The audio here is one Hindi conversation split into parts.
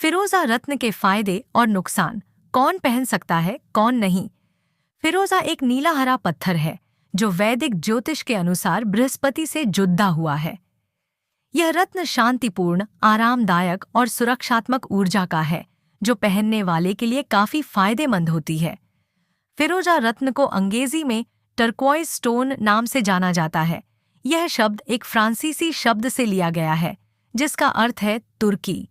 फिरोजा रत्न के फायदे और नुकसान। कौन पहन सकता है, कौन नहीं। फिरोजा एक नीला हरा पत्थर है जो वैदिक ज्योतिष के अनुसार बृहस्पति से जुड़ा हुआ है। यह रत्न शांतिपूर्ण, आरामदायक और सुरक्षात्मक ऊर्जा का है जो पहनने वाले के लिए काफी फायदेमंद होती है। फिरोजा रत्न को अंग्रेजी में टर्क्वाइज स्टोन नाम से जाना जाता है। यह शब्द एक फ्रांसीसी शब्द से लिया गया है जिसका अर्थ है तुर्की।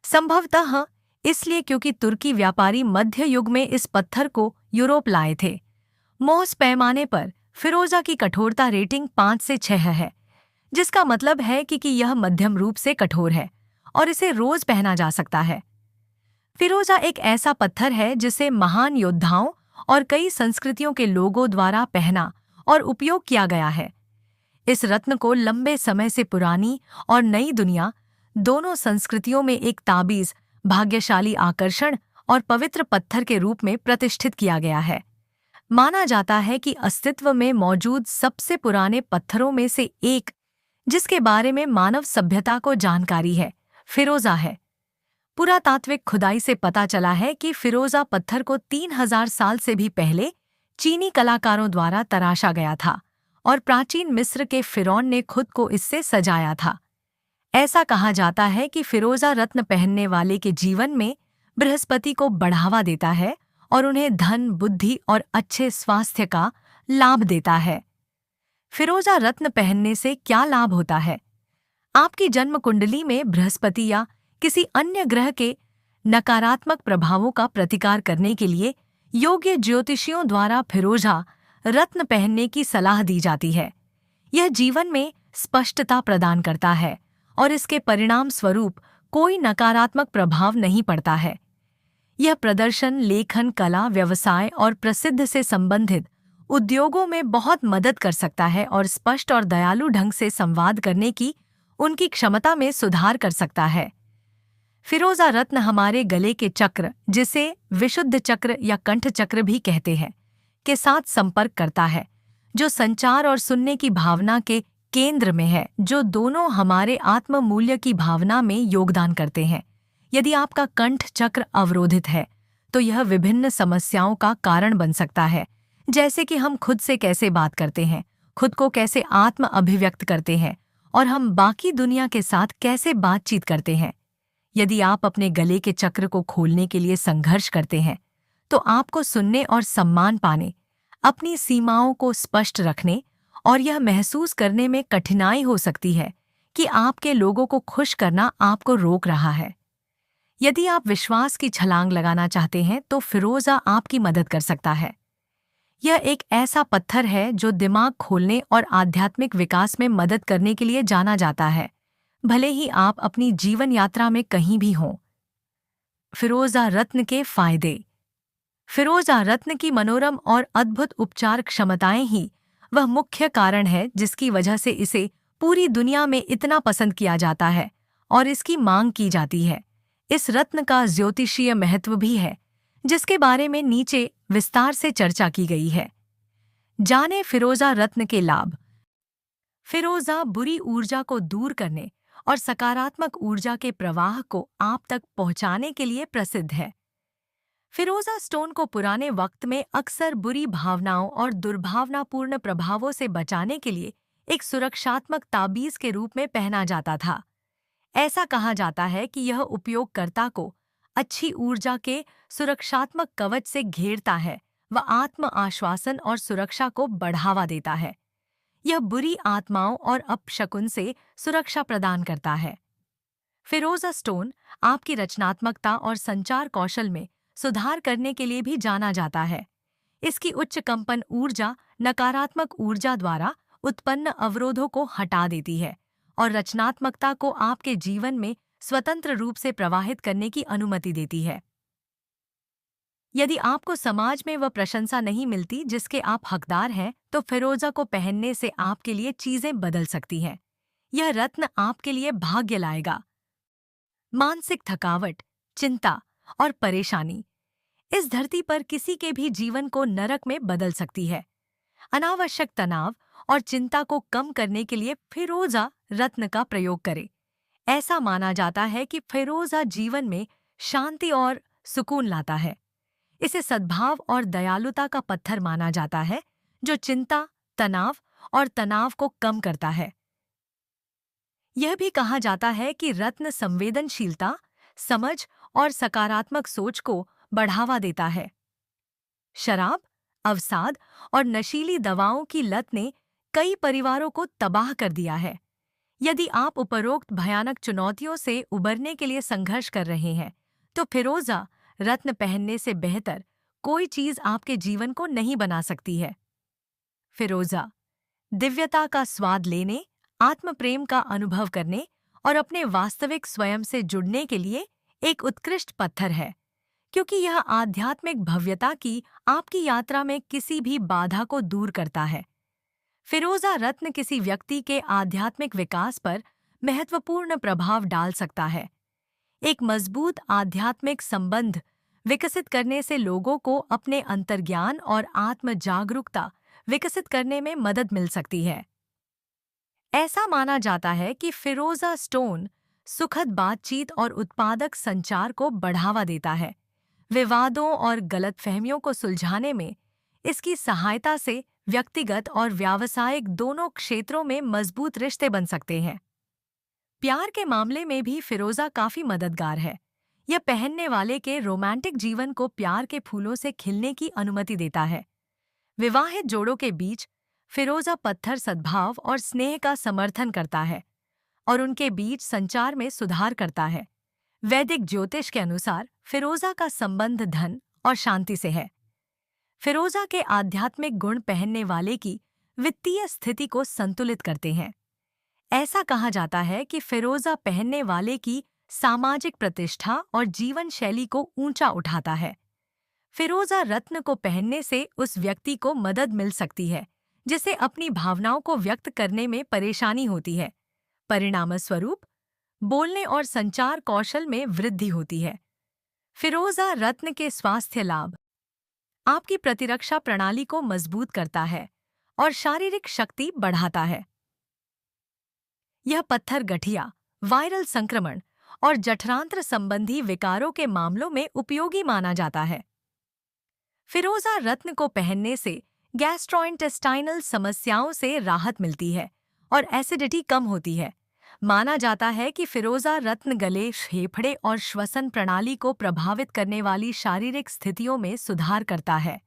संभवतः इसलिए क्योंकि तुर्की व्यापारी मध्य युग में इस पत्थर को यूरोप लाए थे। मोहस पैमाने पर फिरोजा की कठोरता रेटिंग 5 से 6 है, जिसका मतलब है कि यह मध्यम रूप से कठोर है और इसे रोज पहना जा सकता है। फिरोजा एक ऐसा पत्थर है जिसे महान योद्धाओं और कई संस्कृतियों के लोगों द्वारा पहना और उपयोग किया गया है। इस रत्न को लंबे समय से पुरानी और नई दुनिया दोनों संस्कृतियों में एक ताबीज, भाग्यशाली आकर्षण और पवित्र पत्थर के रूप में प्रतिष्ठित किया गया है। माना जाता है कि अस्तित्व में मौजूद सबसे पुराने पत्थरों में से एक जिसके बारे में मानव सभ्यता को जानकारी है, फिरोजा है। पुरातात्विक खुदाई से पता चला है कि फिरोजा पत्थर को 3000 साल से भी पहले चीनी कलाकारों द्वारा तराशा गया था और प्राचीन मिस्र के फिरौन ने खुद को इससे सजाया था। ऐसा कहा जाता है कि फिरोजा रत्न पहनने वाले के जीवन में बृहस्पति को बढ़ावा देता है और उन्हें धन, बुद्धि और अच्छे स्वास्थ्य का लाभ देता है। फिरोजा रत्न पहनने से क्या लाभ होता है? आपकी जन्म कुंडली में बृहस्पति या किसी अन्य ग्रह के नकारात्मक प्रभावों का प्रतिकार करने के लिए योग्य ज्योतिषियों द्वारा फिरोजा रत्न पहनने की सलाह दी जाती है। यह जीवन में स्पष्टता प्रदान करता है और इसके परिणाम स्वरूप कोई नकारात्मक प्रभाव नहीं पड़ता है। यह प्रदर्शन, लेखन, कला, व्यवसाय और प्रसिद्ध से संबंधित उद्योगों में बहुत मदद कर सकता है और स्पष्ट और दयालु ढंग से संवाद करने की उनकी क्षमता में सुधार कर सकता है। फिरोजा रत्न हमारे गले के चक्र, जिसे विशुद्ध चक्र या कंठ चक्र भी कहते हैं, के साथ संपर्क करता है, जो संचार और सुनने की भावना के केंद्र में है, जो दोनों हमारे आत्म मूल्य की भावना में योगदान करते हैं। यदि आपका कंठ चक्र अवरोधित है तो यह विभिन्न समस्याओं का कारण बन सकता है, जैसे कि हम खुद से कैसे बात करते हैं, खुद को कैसे आत्म अभिव्यक्त करते हैं और हम बाकी दुनिया के साथ कैसे बातचीत करते हैं। यदि आप अपने गले के चक्र को खोलने के लिए संघर्ष करते हैं तो आपको सुनने और सम्मान पाने, अपनी सीमाओं को स्पष्ट रखने और यह महसूस करने में कठिनाई हो सकती है कि आपके लोगों को खुश करना आपको रोक रहा है। यदि आप विश्वास की छलांग लगाना चाहते हैं तो फिरोजा आपकी मदद कर सकता है। यह एक ऐसा पत्थर है जो दिमाग खोलने और आध्यात्मिक विकास में मदद करने के लिए जाना जाता है, भले ही आप अपनी जीवन यात्रा में कहीं भी हों। फिरोजा रत्न के फायदे। फिरोजा रत्न की मनोरम और अद्भुत उपचार क्षमताएं ही वह मुख्य कारण है जिसकी वजह से इसे पूरी दुनिया में इतना पसंद किया जाता है और इसकी मांग की जाती है। इस रत्न का ज्योतिषीय महत्व भी है, जिसके बारे में नीचे विस्तार से चर्चा की गई है। जाने फिरोजा रत्न के लाभ। फिरोजा बुरी ऊर्जा को दूर करने और सकारात्मक ऊर्जा के प्रवाह को आप तक पहुंचाने के लिए प्रसिद्ध है। फिरोजा स्टोन को पुराने वक्त में अक्सर बुरी भावनाओं और दुर्भावनापूर्ण प्रभावों से बचाने के लिए एक सुरक्षात्मक ताबीज के रूप में पहना जाता था। ऐसा कहा जाता है कि यह उपयोगकर्ता को अच्छी ऊर्जा के सुरक्षात्मक कवच से घेरता है व आत्म आश्वासन और सुरक्षा को बढ़ावा देता है। यह बुरी आत्माओं और अपशकुन से सुरक्षा प्रदान करता है। फिरोजा स्टोन आपकी रचनात्मकता और संचार कौशल में सुधार करने के लिए भी जाना जाता है। इसकी उच्च कंपन ऊर्जा नकारात्मक ऊर्जा द्वारा उत्पन्न अवरोधों को हटा देती है और रचनात्मकता को आपके जीवन में स्वतंत्र रूप से प्रवाहित करने की अनुमति देती है। यदि आपको समाज में वह प्रशंसा नहीं मिलती जिसके आप हकदार हैं, तो फिरोजा को पहनने से आपके लिए चीजें बदल सकती हैं। यह रत्न आपके लिए भाग्य लाएगा। मानसिक थकावट, चिंता और परेशानी इस धरती पर किसी के भी जीवन को नरक में बदल सकती है। अनावश्यक तनाव और चिंता को कम करने के लिए फिरोजा रत्न का प्रयोग करें। ऐसा माना जाता है कि फिरोजा जीवन में शांति और सुकून लाता है। इसे सद्भाव और दयालुता का पत्थर माना जाता है, जो चिंता, तनाव और तनाव को कम करता है। यह भी कहा जाता है कि रत्न संवेदनशीलता, समझ और सकारात्मक सोच को बढ़ावा देता है। शराब, अवसाद और नशीली दवाओं की लत ने कई परिवारों को तबाह कर दिया है। यदि आप उपरोक्त भयानक चुनौतियों से उबरने के लिए संघर्ष कर रहे हैं, तो फिरोजा रत्न पहनने से बेहतर कोई चीज आपके जीवन को नहीं बना सकती है। फिरोजा दिव्यता का स्वाद लेने, आत्मप्रेम का अनुभव करने और अपने वास्तविक स्वयं से जुड़ने के लिए एक उत्कृष्ट पत्थर है, क्योंकि यह आध्यात्मिक भव्यता की आपकी यात्रा में किसी भी बाधा को दूर करता है। फिरोजा रत्न किसी व्यक्ति के आध्यात्मिक विकास पर महत्वपूर्ण प्रभाव डाल सकता है। एक मजबूत आध्यात्मिक संबंध विकसित करने से लोगों को अपने अंतर्ज्ञान और आत्म जागरूकता विकसित करने में मदद मिल सकती है। ऐसा माना जाता है कि फिरोजा स्टोन सुखद बातचीत और उत्पादक संचार को बढ़ावा देता है। विवादों और गलतफहमियों को सुलझाने में इसकी सहायता से व्यक्तिगत और व्यावसायिक दोनों क्षेत्रों में मजबूत रिश्ते बन सकते हैं। प्यार के मामले में भी फिरोजा काफी मददगार है। यह पहनने वाले के रोमांटिक जीवन को प्यार के फूलों से खिलने की अनुमति देता है। विवाहित जोड़ों के बीच फिरोजा पत्थर सद्भाव और स्नेह का समर्थन करता है और उनके बीच संचार में सुधार करता है। वैदिक ज्योतिष के अनुसार फिरोजा का संबंध धन और शांति से है। फिरोजा के आध्यात्मिक गुण पहनने वाले की वित्तीय स्थिति को संतुलित करते हैं। ऐसा कहा जाता है कि फिरोजा पहनने वाले की सामाजिक प्रतिष्ठा और जीवन शैली को ऊंचा उठाता है। फिरोजा रत्न को पहनने से उस व्यक्ति को मदद मिल सकती है जिसे अपनी भावनाओं को व्यक्त करने में परेशानी होती है। परिणामस्वरूप बोलने और संचार कौशल में वृद्धि होती है। फिरोजा रत्न के स्वास्थ्य लाभ: आपकी प्रतिरक्षा प्रणाली को मजबूत करता है और शारीरिक शक्ति बढ़ाता है। यह पत्थर गठिया, वायरल संक्रमण और जठरांत्र संबंधी विकारों के मामलों में उपयोगी माना जाता है। फिरोजा रत्न को पहनने से गैस्ट्रोइंटेस्टाइनल समस्याओं से राहत मिलती है और एसिडिटी कम होती है। माना जाता है कि फिरोजा रत्न गले, फेफड़े और श्वसन प्रणाली को प्रभावित करने वाली शारीरिक स्थितियों में सुधार करता है।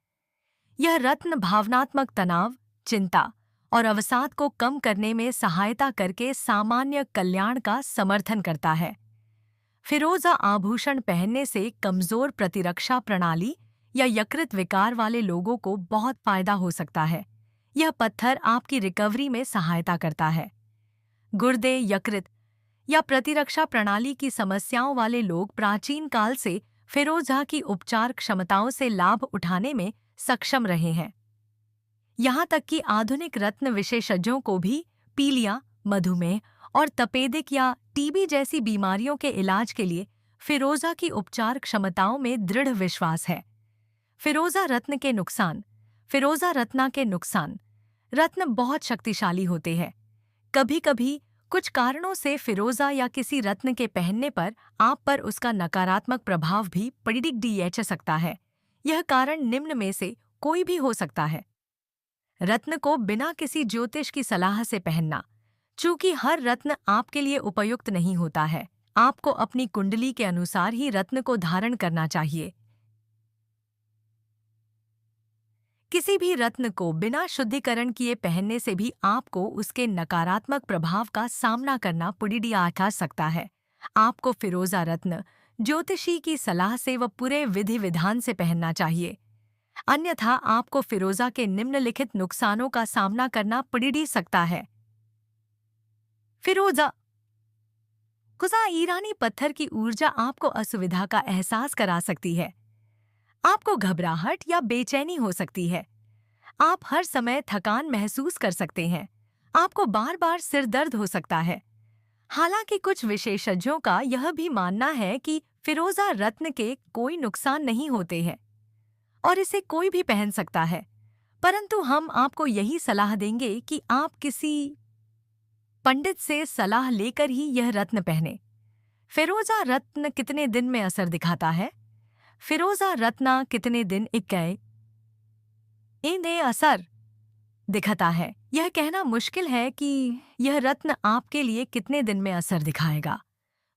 यह रत्न भावनात्मक तनाव, चिंता और अवसाद को कम करने में सहायता करके सामान्य कल्याण का समर्थन करता है। फिरोजा आभूषण पहनने से कमजोर प्रतिरक्षा प्रणाली या यकृत विकार वाले लोगों को बहुत फायदा हो सकता है। यह पत्थर आपकी रिकवरी में सहायता करता है। गुर्दे, यकृत या प्रतिरक्षा प्रणाली की समस्याओं वाले लोग प्राचीन काल से फिरोजा की उपचार क्षमताओं से लाभ उठाने में सक्षम रहे हैं। यहाँ तक कि आधुनिक रत्न विशेषज्ञों को भी पीलिया, मधुमेह और तपेदिक या टीबी जैसी बीमारियों के इलाज के लिए फिरोजा की उपचार क्षमताओं में दृढ़ विश्वास है। फिरोजा रत्न के नुकसान: फिरोजा रत्ना के नुकसान: रत्न बहुत शक्तिशाली होते हैं। कभी-कभी कुछ कारणों से फिरोजा या किसी रत्न के पहनने पर आप पर उसका नकारात्मक प्रभाव भी पड़ सकता है। यह कारण निम्न में से कोई भी हो सकता है। रत्न को बिना किसी ज्योतिष की सलाह से पहनना: चूंकि हर रत्न आपके लिए उपयुक्त नहीं होता है, आपको अपनी कुंडली के अनुसार ही रत्न को धारण करना चाहिए। किसी भी रत्न को बिना शुद्धिकरण किए पहनने से भी आपको उसके नकारात्मक प्रभाव का सामना करना पड़ सकता है। आपको फिरोजा रत्न ज्योतिषी की सलाह से व पूरे विधि विधान से पहनना चाहिए, अन्यथा आपको फिरोजा के निम्नलिखित नुकसानों का सामना करना पड़ सकता है। फिरोजा ईरानी पत्थर की ऊर्जा आपको असुविधा का एहसास करा सकती है। आपको घबराहट या बेचैनी हो सकती है। आप हर समय थकान महसूस कर सकते हैं। आपको बार-बार सिर दर्द हो सकता है। हालांकि कुछ विशेषज्ञों का यह भी मानना है कि फिरोजा रत्न के कोई नुकसान नहीं होते हैं और इसे कोई भी पहन सकता है, परंतु हम आपको यही सलाह देंगे कि आप किसी पंडित से सलाह लेकर ही यह रत्न पहने। फिरोजा रत्न कितने दिन में असर दिखाता है? फिरोजा रत्न कितने दिन इक्के इन्हें असर दिखता है। यह कहना मुश्किल है कि यह रत्न आपके लिए कितने दिन में असर दिखाएगा।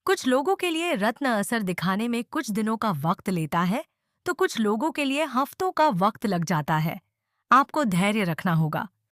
कुछ लोगों के लिए रत्न असर दिखाने में कुछ दिनों का वक्त लेता है, तो कुछ लोगों के लिए हफ्तों का वक्त लग जाता है। आपको धैर्य रखना होगा।